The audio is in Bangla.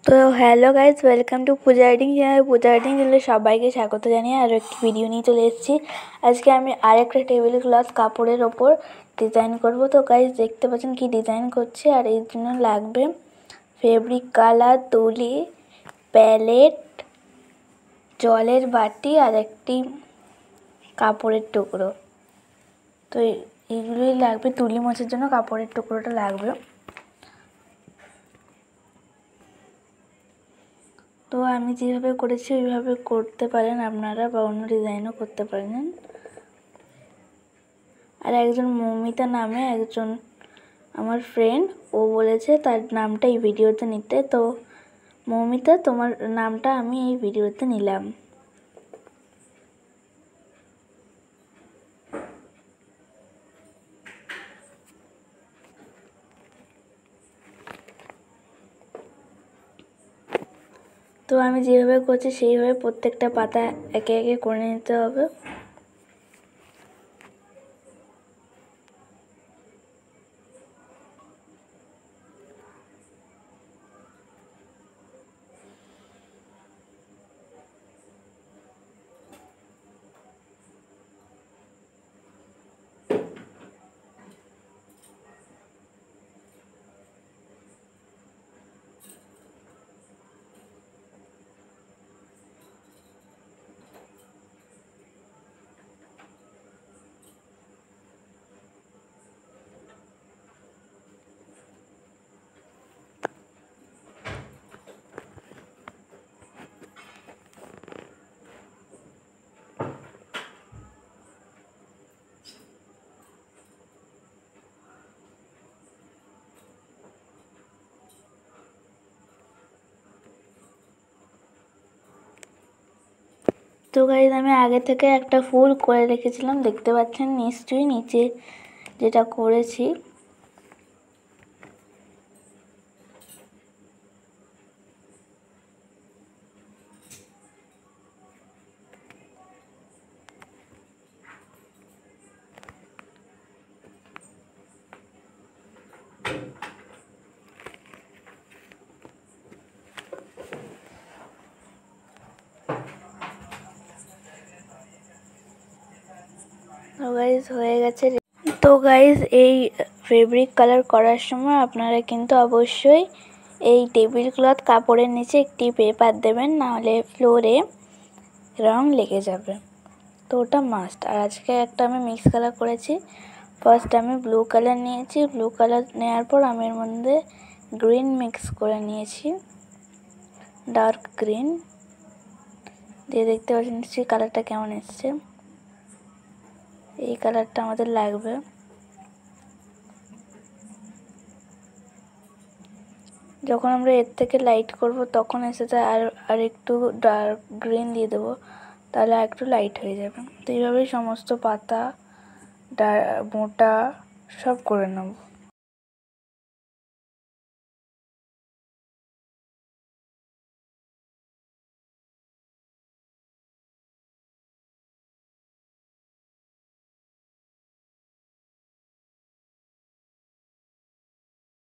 তো hello guys, welcome to Puja riding channel. Puja riding চ্যানেলে সবাইকে স্বাগত জানিয়ে আরও একটি ভিডিও নিয়ে চলে এসেছি। আজকে আমি আরেকটা টেবিল ক্লথ কাপড়ের ওপর ডিজাইন করব। তো গাইজ দেখতে পাচ্ছেন কি ডিজাইন করছি। আর এর জন্য লাগবে ফেব্রিক কালার, তুলি, প্যালেট, জলের বাটি আর একটি কাপড়ের টুকরো। তো এইগুলোই লাগবে। তুলি মোছার জন্য কাপড়ের টুকরোটা লাগবে। তো আমি যেভাবে করেছি ওইভাবে করতে পারেন আপনারা, বা অন্য ডিজাইনও করতে পারেন। আর একজন মৌমিতা নামে একজন আমার ফ্রেন্ড, ও বলেছে তার নামটা এই ভিডিওতে নিতে। তো মৌমিতা, তোমার নামটা আমি এই ভিডিওতে নিলাম। তো আমি যেভাবে করছি সেইভাবে প্রত্যেকটা পাতা একে একে করে নিতে হবে। তো গাইজ আমি আগে থেকে একটা ফুল করে রেখেছিলাম, দেখতে পাচ্ছেন নিশ্চয়ই নিচে যেটা করেছি। তো গাইজ হয়ে গেছে। তো গাইজ এই ফেব্রিক কালার করার সময় আপনারা কিন্তু অবশ্যই এই টেবিল ক্লথ কাপড়ের নিচে একটি পেপার দেবেন, নাহলে ফ্লোরে রং লেগে যাবে। তো ওটা মাস্ট। আর আজকে একটা আমি মিক্স কালার করেছি। ফার্স্ট আমি ব্লু কালার নিয়েছি। ব্লু কালার নেওয়ার পর আমি এর মধ্যে গ্রিন মিক্স করে নিয়েছি, ডার্ক গ্রিন দিয়ে। দেখতে পাচ্ছেন নিশ্চয়ই কালারটা কেমন এসছে। এই কালারটা আমাদের লাগবে। যখন আমরা এর থেকে লাইট করব তখন এসেছে আর একটু ডার্ক গ্রিন দিয়ে দেবো, তাহলে আর একটু লাইট হয়ে যাবে। তো এইভাবেই সমস্ত পাতা মোটা সব করে নেব।